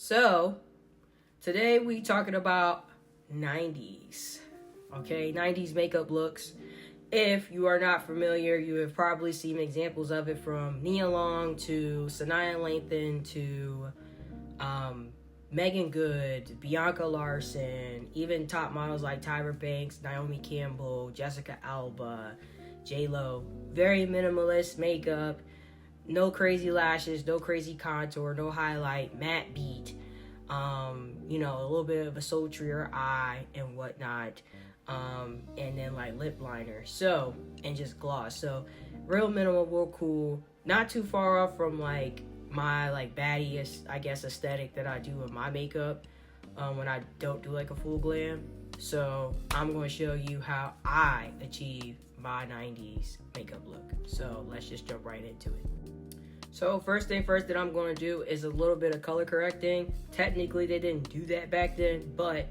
So, today we talking about 90s. Okay, 90s makeup looks. If you are not familiar, you have probably seen examples of it from Nia Long to Sanaya Lathan to Megan Good, Bianca Larson, even top models like Tyra Banks, Naomi Campbell, Jessica Alba, J-Lo. Very minimalist makeup. No crazy lashes, no crazy contour, no highlight, matte beat, a little bit of a sultrier eye and whatnot, and then like lip liner, and just gloss. So real minimal, real cool, not too far off from like my like baddie, I guess, aesthetic that I do with my makeup when I don't do like a full glam. So I'm going to show you how I achieve my 90s makeup look. So let's just jump right into it. So first thing first that I'm going to do is a little bit of color correcting. Technically, they didn't do that back then, but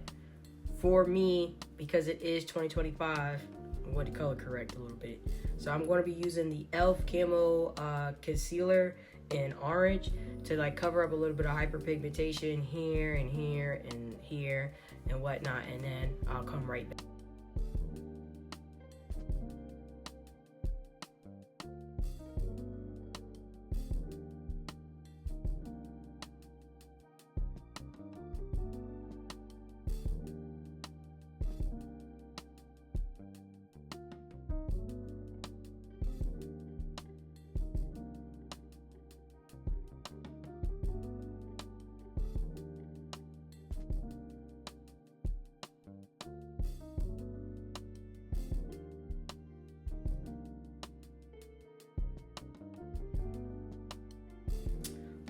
for me, because it is 2025, I'm going to color correct a little bit. So I'm going to be using the e.l.f. Camo Concealer in orange to like cover up a little bit of hyperpigmentation here and here and here and whatnot, and then I'll come right back.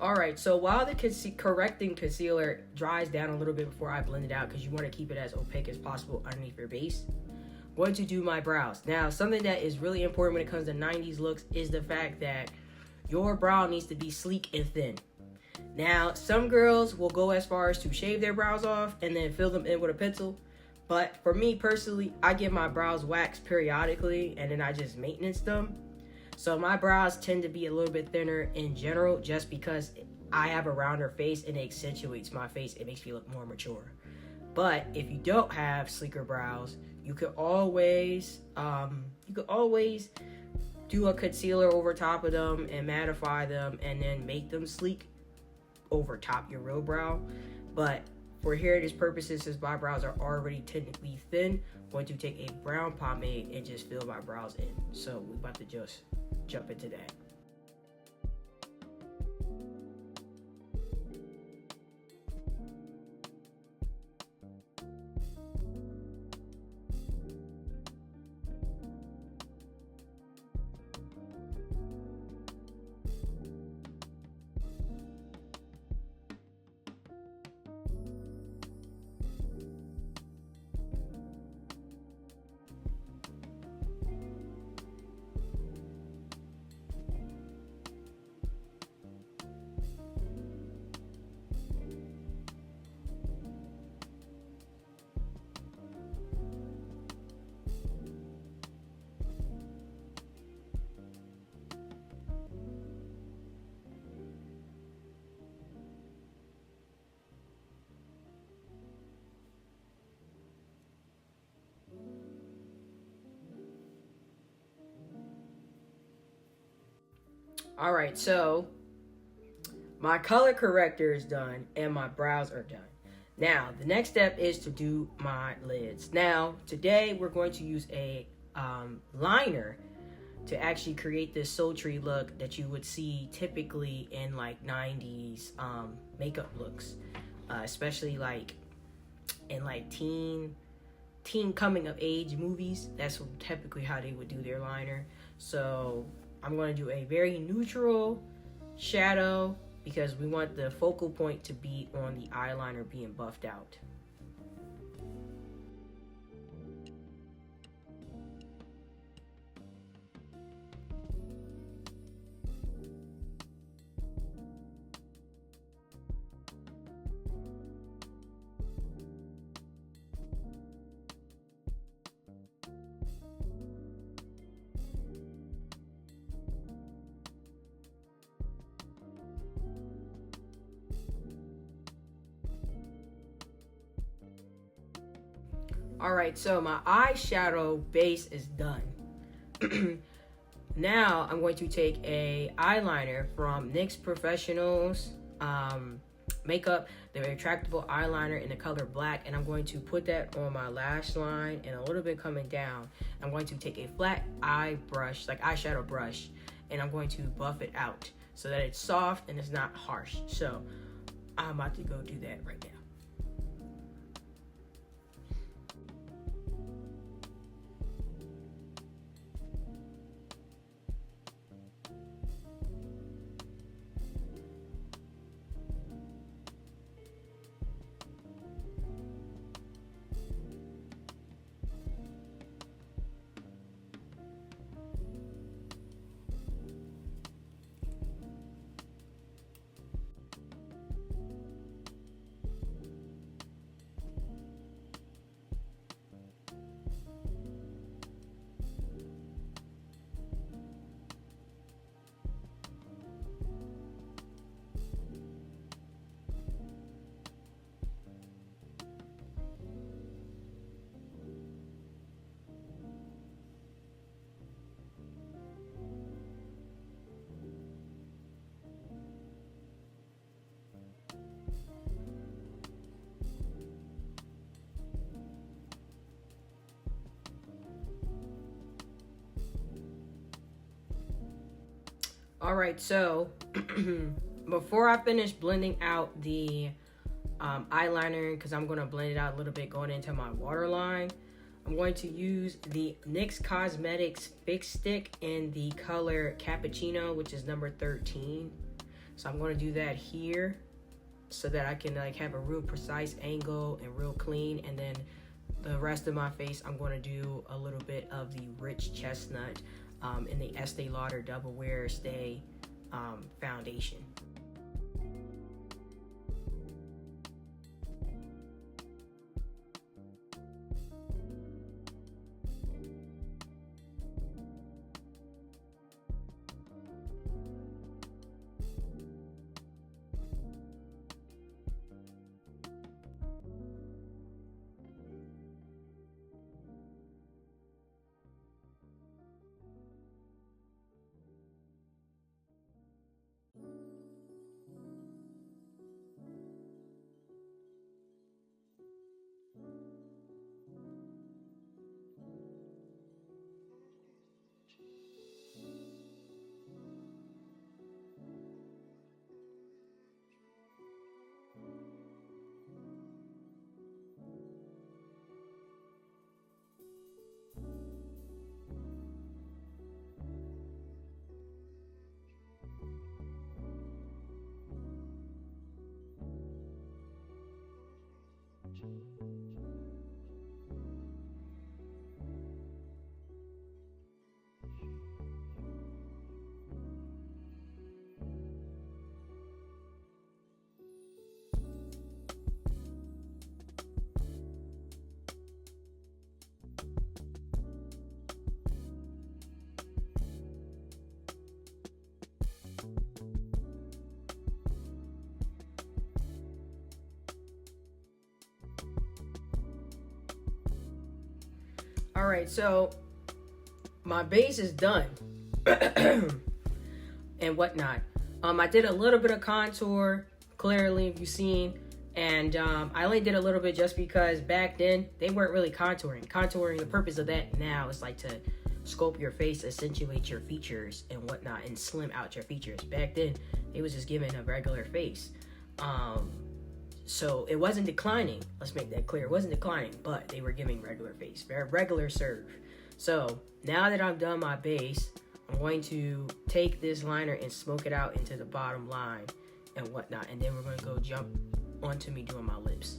Alright, so while the correcting concealer dries down a little bit before I blend it out, because you want to keep it as opaque as possible underneath your base, I'm going to do my brows. Now, something that is really important when it comes to 90s looks is the fact that your brow needs to be sleek and thin. Now, some girls will go as far as to shave their brows off and then fill them in with a pencil. But for me personally, I get my brows waxed periodically and then I just maintenance them. So my brows tend to be a little bit thinner in general just because I have a rounder face and it accentuates my face. It makes me look more mature. But if you don't have sleeker brows, you could always do a concealer over top of them and mattify them and then make them sleek over top your real brow. But for heritage purposes, since my brows are already technically thin, I'm going to take a brown pomade and just fill my brows in. So we're about to just jump into that. Alright, so my color corrector is done and my brows are done. Now, the next step is to do my lids. Now, today we're going to use a liner to actually create this sultry look that you would see typically in like 90s makeup looks, especially like in like teen coming of age movies. That's typically how they would do their liner. So I'm going to do a very neutral shadow because we want the focal point to be on the eyeliner being buffed out. Alright, so my eyeshadow base is done. Now I'm going to take a eyeliner from NYX Professionals makeup, the retractable eyeliner in the color black, and I'm going to put that on my lash line and a little bit coming down. I'm going to take a flat eye brush, like eyeshadow brush, and I'm going to buff it out so that it's soft and it's not harsh. So I'm about to go do that right now. Alright, so before I finish blending out the eyeliner, because I'm going to blend it out a little bit going into my waterline, I'm going to use the NYX Cosmetics FIXSTIX in the color Cappuccino, which is number 13. So I'm going to do that here so that I can like have a real precise angle and real clean. And then the rest of my face, I'm going to do a little bit of the rich chestnut in the Estée Lauder Double Wear Stay foundation. All right, so my base is done and whatnot. I did a little bit of contour, clearly, if you've seen, and I only did a little bit just because back then they weren't really contouring. Contouring, the purpose of that now is like to sculpt your face, accentuate your features and whatnot, and slim out your features. Back then, it was just giving a regular face. So it wasn't declining. Let's make that clear. It wasn't declining, but they were giving regular face, very regular serve. So now that I've done my base, I'm going to take this liner and smoke it out into the bottom line and whatnot. And then we're going to go jump onto me doing my lips.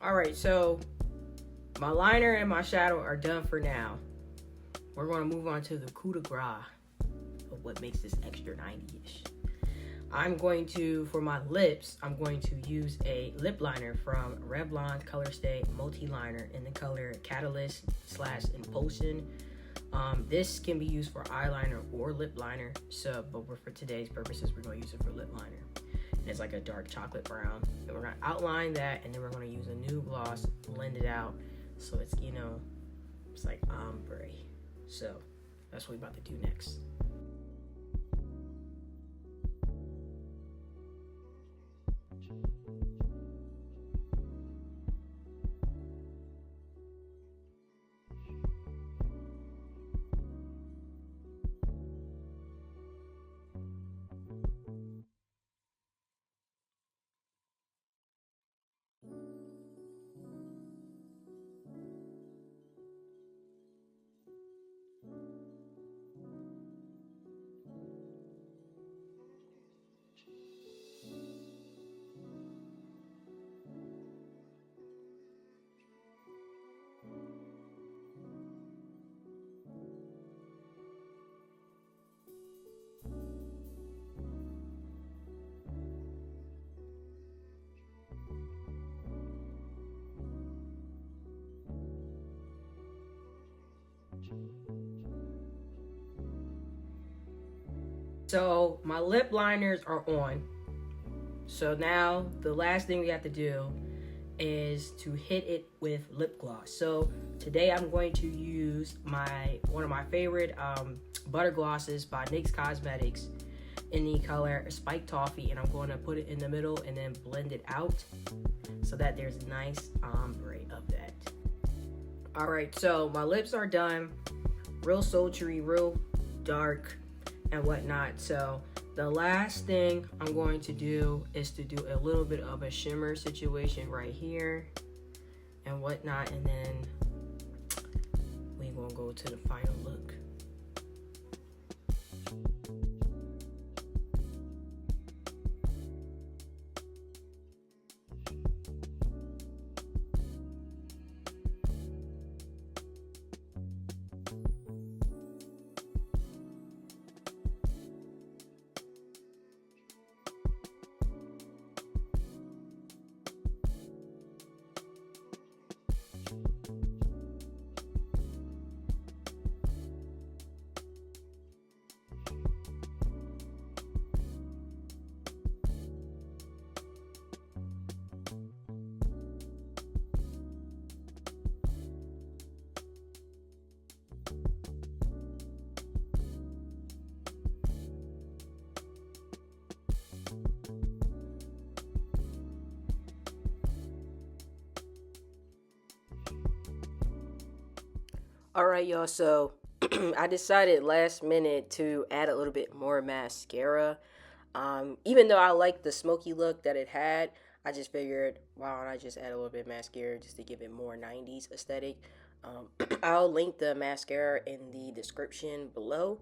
Alright, so my liner and my shadow are done for now. We're going to move on to the coup de grace of what makes this extra 90-ish. I'm going to, for my lips, I'm going to use a lip liner from Revlon Color Stay Multi Liner in the color Catalyst / Impulsion. This can be used for eyeliner or lip liner, but for today's purposes, we're going to use it for lip liner. And it's like a dark chocolate brown. And we're going to outline that, and then we're going to use a new gloss, blend it out, so it's, you know, it's like ombre. So that's what we're about to do next. So my lip liners are on. So now the last thing we have to do is to hit it with lip gloss. So today I'm going to use one of my favorite butter glosses by NYX Cosmetics in the color Spiked Toffee, and I'm going to put it in the middle and then blend it out so that there's a nice ombre of that. All right, so my lips are done, real sultry, real dark and whatnot. So the last thing I'm going to do is to do a little bit of a shimmer situation right here and whatnot, and then we're gonna go to the final look. All right, y'all, so I decided last minute to add a little bit more mascara. Even though I like the smoky look that it had, I just figured, why don't I just add a little bit of mascara just to give it more 90s aesthetic. I'll link the mascara in the description below,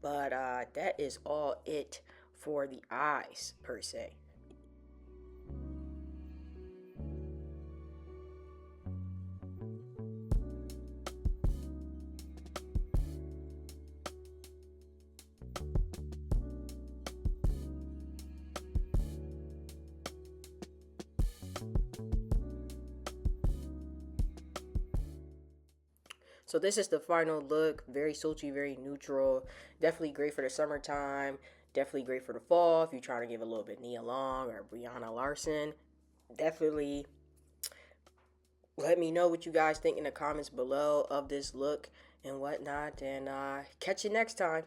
but that is all it for the eyes, per se. So this is the final look. Very sultry, very neutral. Definitely great for the summertime. Definitely great for the fall if you're trying to give a little bit Nia Long or Brianna Larson. Definitely let me know what you guys think in the comments below of this look and whatnot. And catch you next time.